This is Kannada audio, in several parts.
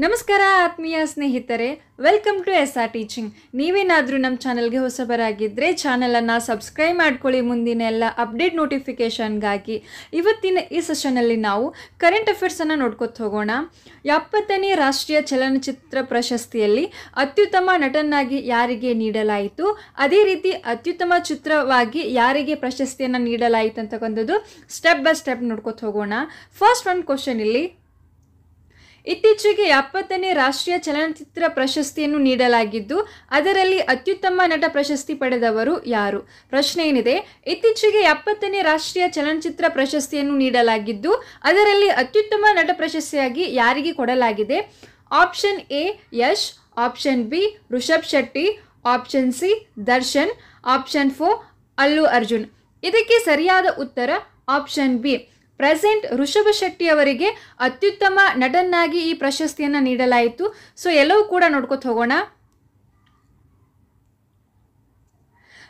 ನಮಸ್ಕಾರ ಆತ್ಮೀಯ ಸ್ನೇಹಿತರೆ, ವೆಲ್ಕಮ್ ಟು SR ಟೀಚಿಂಗ್. ನೀವೇನಾದರೂ ನಮ್ಮ ಚಾನಲ್ಗೆ ಹೊಸಬರಾಗಿದ್ದರೆ ಚಾನಲನ್ನು ಸಬ್ಸ್ಕ್ರೈಬ್ ಮಾಡ್ಕೊಳ್ಳಿ. ಮುಂದಿನ ಎಲ್ಲ ಅಪ್ಡೇಟ್ ನೋಟಿಫಿಕೇಷನ್ಗಾಗಿ ಇವತ್ತಿನ ಈ ಸೆಷನಲ್ಲಿ ನಾವು ಕರೆಂಟ್ ಅಫೇರ್ಸನ್ನು ನೋಡ್ಕೊತ ಹೋಗೋಣ. 70ನೇ ರಾಷ್ಟ್ರೀಯ ಚಲನಚಿತ್ರ ಪ್ರಶಸ್ತಿಯಲ್ಲಿ ಅತ್ಯುತ್ತಮ ನಟನಾಗಿ ಯಾರಿಗೆ ನೀಡಲಾಯಿತು, ಅದೇ ರೀತಿ ಅತ್ಯುತ್ತಮ ಚಿತ್ರವಾಗಿ ಯಾರಿಗೆ ಪ್ರಶಸ್ತಿಯನ್ನು ನೀಡಲಾಯಿತು ಅಂತಕ್ಕಂಥದ್ದು ಸ್ಟೆಪ್ ಬೈ ಸ್ಟೆಪ್ ನೋಡ್ಕೊತ ಹೋಗೋಣ. ಫಸ್ಟ್ ಒಂದು ಕ್ವಶನ್ ಇಲ್ಲಿ, ಇತ್ತೀಚೆಗೆ 70ನೇ ರಾಷ್ಟ್ರೀಯ ಚಲನಚಿತ್ರ ಪ್ರಶಸ್ತಿಯನ್ನು ನೀಡಲಾಗಿದ್ದು ಅದರಲ್ಲಿ ಅತ್ಯುತ್ತಮ ನಟ ಪ್ರಶಸ್ತಿ ಪಡೆದವರು ಯಾರು? ಪ್ರಶ್ನೆ ಏನಿದೆ, ಇತ್ತೀಚೆಗೆ 70ನೇ ರಾಷ್ಟ್ರೀಯ ಚಲನಚಿತ್ರ ಪ್ರಶಸ್ತಿಯನ್ನು ನೀಡಲಾಗಿದ್ದು ಅದರಲ್ಲಿ ಅತ್ಯುತ್ತಮ ನಟ ಪ್ರಶಸ್ತಿಯಾಗಿ ಯಾರಿಗೆ ಕೊಡಲಾಗಿದೆ? Option A Yash, option B Rishabh Shetty, option C Darshan, option 4 Allu Arjun. ಇದಕ್ಕೆ ಸರಿಯಾದ ಉತ್ತರ ಆಪ್ಷನ್ ಬಿ. ಪ್ರೆಸೆಂಟ್ ಋಷಭ ಶೆಟ್ಟಿ ಅವರಿಗೆ ಅತ್ಯುತ್ತಮ ನಟನಾಗಿ ಈ ಪ್ರಶಸ್ತಿಯನ್ನು ನೀಡಲಾಯಿತು. ಸೊ ಎಲ್ಲವೂ ಕೂಡ ನೋಡ್ಕೊತ ಹೋಗೋಣ.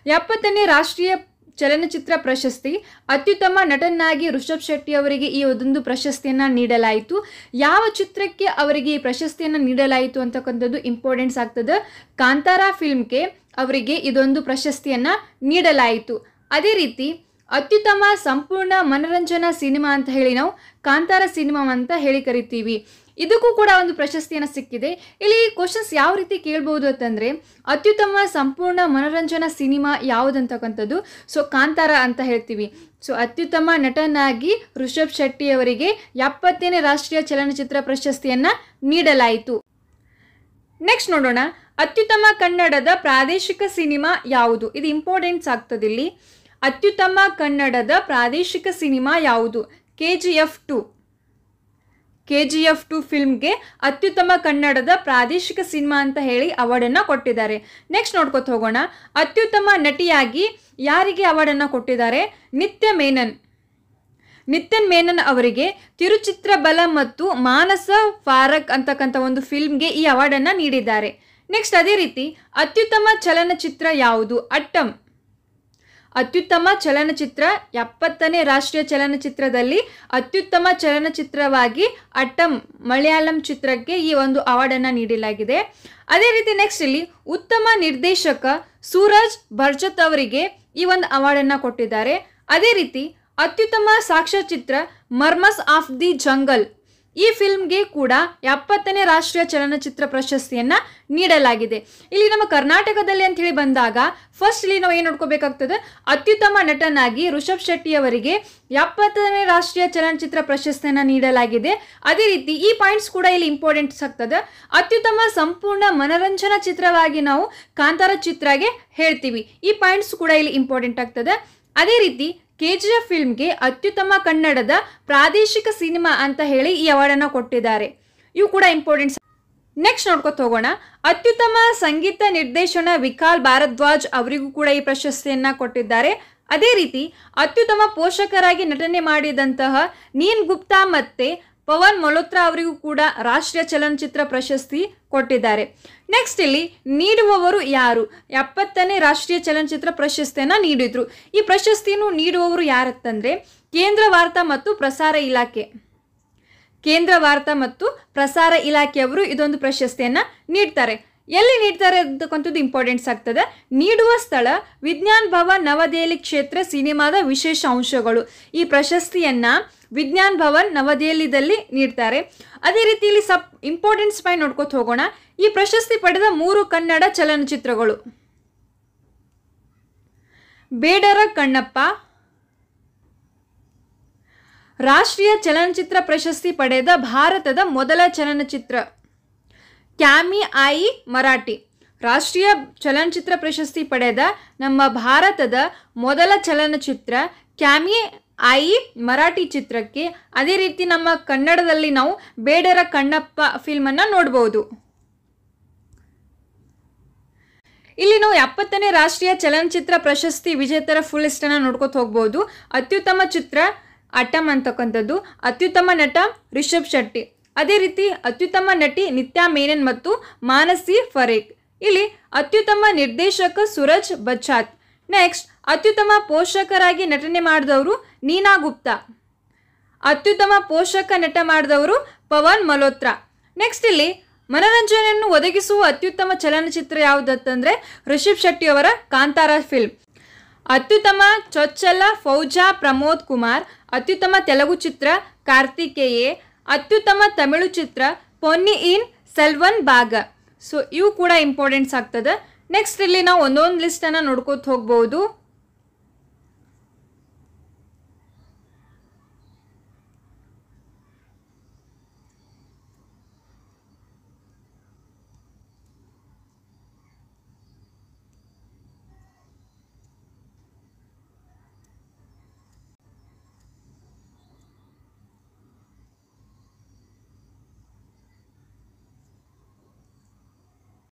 70ನೇ ರಾಷ್ಟ್ರೀಯ ಚಲನಚಿತ್ರ ಪ್ರಶಸ್ತಿ ಅತ್ಯುತ್ತಮ ನಟನಾಗಿ ಋಷಭ್ ಶೆಟ್ಟಿ ಅವರಿಗೆ ಈ ಒಂದು ಪ್ರಶಸ್ತಿಯನ್ನು ನೀಡಲಾಯಿತು. ಯಾವ ಚಿತ್ರಕ್ಕೆ ಅವರಿಗೆ ಈ ಪ್ರಶಸ್ತಿಯನ್ನು ನೀಡಲಾಯಿತು ಅಂತಕ್ಕಂಥದ್ದು ಇಂಪಾರ್ಟೆನ್ಸ್ ಆಗ್ತದೆ. ಕಾಂತಾರ ಫಿಲ್ಮ್ಗೆ ಅವರಿಗೆ ಇದೊಂದು ಪ್ರಶಸ್ತಿಯನ್ನು ನೀಡಲಾಯಿತು. ಅದೇ ರೀತಿ ಅತ್ಯುತ್ತಮ ಸಂಪೂರ್ಣ ಮನರಂಜನಾ ಸಿನಿಮಾ ಅಂತ ಹೇಳಿ ನಾವು ಕಾಂತಾರ ಸಿನಿಮಾ ಅಂತ ಹೇಳಿ ಕರಿತೀವಿ. ಇದಕ್ಕೂ ಕೂಡ ಒಂದು ಪ್ರಶಸ್ತಿಯನ್ನು ಸಿಕ್ಕಿದೆ. ಇಲ್ಲಿ ಕ್ವಶನ್ಸ್ ಯಾವ ರೀತಿ ಕೇಳ್ಬೋದು ಅಂತಂದರೆ, ಅತ್ಯುತ್ತಮ ಸಂಪೂರ್ಣ ಮನರಂಜನಾ ಸಿನಿಮಾ ಯಾವುದಂತಕ್ಕಂಥದ್ದು ಸೊ ಕಾಂತಾರ ಅಂತ ಹೇಳ್ತೀವಿ. ಸೊ ಅತ್ಯುತ್ತಮ ನಟನಾಗಿ ಋಷಭ್ ಶೆಟ್ಟಿ ಅವರಿಗೆ 70ನೇ ರಾಷ್ಟ್ರೀಯ ಚಲನಚಿತ್ರ ಪ್ರಶಸ್ತಿಯನ್ನು ನೀಡಲಾಯಿತು. ನೆಕ್ಸ್ಟ್ ನೋಡೋಣ, ಅತ್ಯುತ್ತಮ ಕನ್ನಡದ ಪ್ರಾದೇಶಿಕ ಸಿನಿಮಾ ಯಾವುದು? ಇದು ಇಂಪಾರ್ಟೆನ್ಸ್ ಆಗ್ತದೆ. ಇಲ್ಲಿ ಅತ್ಯುತ್ತಮ ಕನ್ನಡದ ಪ್ರಾದೇಶಿಕ ಸಿನಿಮಾ ಯಾವುದು? KGF 2 ಫಿಲ್ಮ್ಗೆ ಅತ್ಯುತ್ತಮ ಕನ್ನಡದ ಪ್ರಾದೇಶಿಕ ಸಿನಿಮಾ ಅಂತ ಹೇಳಿ ಅವಾರ್ಡನ್ನು ಕೊಟ್ಟಿದ್ದಾರೆ. ನೆಕ್ಸ್ಟ್ ನೋಡ್ಕೊತ ಹೋಗೋಣ, ಅತ್ಯುತ್ತಮ ನಟಿಯಾಗಿ ಯಾರಿಗೆ ಅವಾರ್ಡನ್ನು ಕೊಟ್ಟಿದ್ದಾರೆ? ನಿತ್ಯನ್ ಮೇನನ್ ಅವರಿಗೆ ತಿರುಚಿತ್ರಬಲ ಮತ್ತು ಮಾನಸ ಫಾರಕ್ ಅಂತಕ್ಕಂಥ ಒಂದು ಫಿಲ್ಮ್ಗೆ ಈ ಅವಾರ್ಡನ್ನು ನೀಡಿದ್ದಾರೆ. ನೆಕ್ಸ್ಟ್ ಅದೇ ರೀತಿ ಅತ್ಯುತ್ತಮ ಚಲನಚಿತ್ರ ಯಾವುದು? ಅತ್ಯುತ್ತಮ ಚಲನಚಿತ್ರ 70ನೇ ರಾಷ್ಟ್ರೀಯ ಚಲನಚಿತ್ರದಲ್ಲಿ ಅತ್ಯುತ್ತಮ ಚಲನಚಿತ್ರವಾಗಿ ಅಟ್ಟಂ ಮಲಯಾಳಂ ಚಿತ್ರಕ್ಕೆ ಈ ಒಂದು ಅವಾರ್ಡನ್ನು ನೀಡಲಾಗಿದೆ. ಅದೇ ರೀತಿ ನೆಕ್ಸ್ಟ್ ಇಲ್ಲಿ ಉತ್ತಮ ನಿರ್ದೇಶಕ ಸೂರಜ್ ಬರ್ಜತ್ ಅವರಿಗೆ ಈ ಒಂದು ಅವಾರ್ಡನ್ನು ಕೊಟ್ಟಿದ್ದಾರೆ. ಅದೇ ರೀತಿ ಅತ್ಯುತ್ತಮ ಸಾಕ್ಷ್ಯಚಿತ್ರ ಮರ್ಮಸ್ ಆಫ್ ದಿ ಜಂಗಲ್ ಈ ಫಿಲ್ಮ್ಗೆ ಕೂಡ 70ನೇ ರಾಷ್ಟ್ರೀಯ ಚಲನಚಿತ್ರ ಪ್ರಶಸ್ತಿಯನ್ನು ನೀಡಲಾಗಿದೆ. ಇಲ್ಲಿ ನಮ್ಮ ಕರ್ನಾಟಕದಲ್ಲಿ ಅಂತ ಹೇಳಿ ಬಂದಾಗ ಫಸ್ಟ್ ಇಲ್ಲಿ ನಾವು ಏನು ನೋಡ್ಕೋಬೇಕಾಗ್ತದೆ, ಅತ್ಯುತ್ತಮ ನಟನಾಗಿ ಋಷಭ್ ಶೆಟ್ಟಿ ಅವರಿಗೆ 70ನೇ ರಾಷ್ಟ್ರೀಯ ಚಲನಚಿತ್ರ ಪ್ರಶಸ್ತಿಯನ್ನು ನೀಡಲಾಗಿದೆ. ಅದೇ ರೀತಿ ಈ ಪಾಯಿಂಟ್ಸ್ ಕೂಡ ಇಲ್ಲಿ ಇಂಪಾರ್ಟೆಂಟ್ಸ್ ಆಗ್ತದೆ. ಅತ್ಯುತ್ತಮ ಸಂಪೂರ್ಣ ಮನರಂಜನಾ ಚಿತ್ರವಾಗಿ ನಾವು ಕಾಂತಾರ ಚಿತ್ರಗೆ ಹೇಳ್ತೀವಿ. ಈ ಪಾಯಿಂಟ್ಸ್ ಕೂಡ ಇಲ್ಲಿ ಇಂಪಾರ್ಟೆಂಟ್ ಆಗ್ತದೆ. ಅದೇ ರೀತಿ KGF ಫಿಲ್ಮ್ಗೆ ಅತ್ಯುತ್ತಮ ಕನ್ನಡದ ಪ್ರಾದೇಶಿಕ ಸಿನಿಮಾ ಅಂತ ಹೇಳಿ ಈ ಅವಾರ್ಡನ್ನು ಕೊಟ್ಟಿದ್ದಾರೆ. ಇವು ಕೂಡ ಇಂಪಾರ್ಟೆಂಟ್ಸ್. ನೆಕ್ಸ್ಟ್ ನೋಡ್ಕೊತ ಹೋಗೋಣ, ಅತ್ಯುತ್ತಮ ಸಂಗೀತ ನಿರ್ದೇಶನ ವಿಕಾಲ್ ಭಾರದ್ವಾಜ್ ಅವರಿಗೂ ಕೂಡ ಈ ಪ್ರಶಸ್ತಿಯನ್ನು ಕೊಟ್ಟಿದ್ದಾರೆ. ಅದೇ ರೀತಿ ಅತ್ಯುತ್ತಮ ಪೋಷಕರಾಗಿ ನಟನೆ ಮಾಡಿದಂತಹ ನೀನ್ ಗುಪ್ತಾ ಮತ್ತು ಪವನ್ ಮಲ್ಹೋತ್ರಾ ಅವರಿಗೂ ಕೂಡ ರಾಷ್ಟ್ರೀಯ ಚಲನಚಿತ್ರ ಪ್ರಶಸ್ತಿ ಕೊಟ್ಟಿದ್ದಾರೆ. ನೆಕ್ಸ್ಟ್ ಇಲ್ಲಿ ನೀಡುವವರು ಯಾರು? 70ನೇ ರಾಷ್ಟ್ರೀಯ ಚಲನಚಿತ್ರ ಪ್ರಶಸ್ತಿಯನ್ನು ನೀಡಿದ್ರು. ಈ ಪ್ರಶಸ್ತಿಯನ್ನು ನೀಡುವವರು ಯಾರಂತಂದರೆ ಕೇಂದ್ರ ವಾರ್ತಾ ಮತ್ತು ಪ್ರಸಾರ ಇಲಾಖೆಯವರು ಇದೊಂದು ಪ್ರಶಸ್ತಿಯನ್ನು ನೀಡ್ತಾರೆ. ಎಲ್ಲಿ ನೀಡ್ತಾರೆ ಅಂತಕ್ಕಂಥದ್ದು ಇಂಪಾರ್ಟೆನ್ಸ್ ಆಗ್ತದೆ. ನೀಡುವ ಸ್ಥಳ ವಿಜ್ಞಾನ್ ಭವನ್ ನವದೆಹಲಿ ಕ್ಷೇತ್ರ ಸಿನಿಮಾದ ವಿಶೇಷ ಅಂಶಗಳು. ಈ ಪ್ರಶಸ್ತಿಯನ್ನು ವಿಜ್ಞಾನ್ ಭವನ್ ನವದೆಹಲಿಯಲ್ಲಿ ನೀಡ್ತಾರೆ. ಅದೇ ರೀತಿ ಇಲ್ಲಿ ಇಂಪಾರ್ಟೆನ್ಸ್ ಪಾಯಿಂಟ್ ನೋಡ್ಕೊತ ಹೋಗೋಣ. ಈ ಪ್ರಶಸ್ತಿ ಪಡೆದ 3 ಕನ್ನಡ ಚಲನಚಿತ್ರಗಳು: ಬೇಡರ ಕಣ್ಣಪ್ಪ. ರಾಷ್ಟ್ರೀಯ ಚಲನಚಿತ್ರ ಪ್ರಶಸ್ತಿ ಪಡೆದ ಭಾರತದ ಮೊದಲ ಚಲನಚಿತ್ರ ಕ್ಯಾಮಿ ಆಯಿ ಮರಾಠಿ. ರಾಷ್ಟ್ರೀಯ ಚಲನಚಿತ್ರ ಪ್ರಶಸ್ತಿ ಪಡೆದ ನಮ್ಮ ಭಾರತದ ಮೊದಲ ಚಲನಚಿತ್ರ ಕ್ಯಾಮಿ ಆಯಿ ಮರಾಠಿ ಚಿತ್ರಕ್ಕೆ. ಅದೇ ರೀತಿ ನಮ್ಮ ಕನ್ನಡದಲ್ಲಿ ನಾವು ಬೇಡರ ಕಣ್ಣಪ್ಪ ಫಿಲ್ಮನ್ನು ನೋಡ್ಬೋದು. ಇಲ್ಲಿ ನಾವು 70ನೇ ರಾಷ್ಟ್ರೀಯ ಚಲನಚಿತ್ರ ಪ್ರಶಸ್ತಿ ವಿಜೇತರ ಫುಲ್ ಲಿಸ್ಟನ್ನು ನೋಡ್ಕೊತ ಹೋಗ್ಬೋದು. ಅತ್ಯುತ್ತಮ ಚಿತ್ರ ಅಟ್ಟಂ ಅಂತಕ್ಕಂಥದ್ದು, ಅತ್ಯುತ್ತಮ ನಟ ರಿಷಬ್ ಶೆಟ್ಟಿ, ಅದೇ ರೀತಿ ಅತ್ಯುತ್ತಮ ನಟಿ ನಿತ್ಯಾ ಮೇನನ್ ಮತ್ತು ಮಾನಸಿ ಫರೇಕ್. ಇಲ್ಲಿ ಅತ್ಯುತ್ತಮ ನಿರ್ದೇಶಕ ಸೂರಜ್ ಬಚ್ಚಾತ್. ನೆಕ್ಸ್ಟ್ ಅತ್ಯುತ್ತಮ ಪೋಷಕರಾಗಿ ನಟನೆ ಮಾಡಿದವರು ನೀನಾ ಗುಪ್ತಾ. ಅತ್ಯುತ್ತಮ ಪೋಷಕ ನಟ ಮಾಡಿದವರು ಪವನ್ ಮಲ್ಹೋತ್ರಾ. ನೆಕ್ಸ್ಟ್ ಇಲ್ಲಿ ಮನರಂಜನೆಯನ್ನು ಒದಗಿಸುವ ಅತ್ಯುತ್ತಮ ಚಲನಚಿತ್ರ ಯಾವುದಂತಂದರೆ ರಿಷಬ್ ಶೆಟ್ಟಿ ಅವರ ಕಾಂತಾರ ಫಿಲ್ಮ್. ಅತ್ಯುತ್ತಮ ಚೊಚ್ಚಲ ಫೌಜಾ ಪ್ರಮೋದ್ ಕುಮಾರ್. ಅತ್ಯುತ್ತಮ ತೆಲುಗು ಚಿತ್ರ ಕಾರ್ತಿಕೇಯೆ. ಅತ್ಯುತ್ತಮ ತಮಿಳು ಚಿತ್ರ ಪೊನ್ನಿಯಿನ್ ಸೆಲ್ವನ್ ಭಾಗ. ಸೊ ಇವು ಕೂಡ ಇಂಪಾರ್ಟೆಂಟ್ಸ್ ಆಗ್ತದೆ. ನೆಕ್ಸ್ಟ್ ಇಲ್ಲಿ ನಾವು ಒಂದೊಂದು ಲಿಸ್ಟನ್ನು ನೋಡ್ಕೋತ ಹೋಗ್ಬೋದು.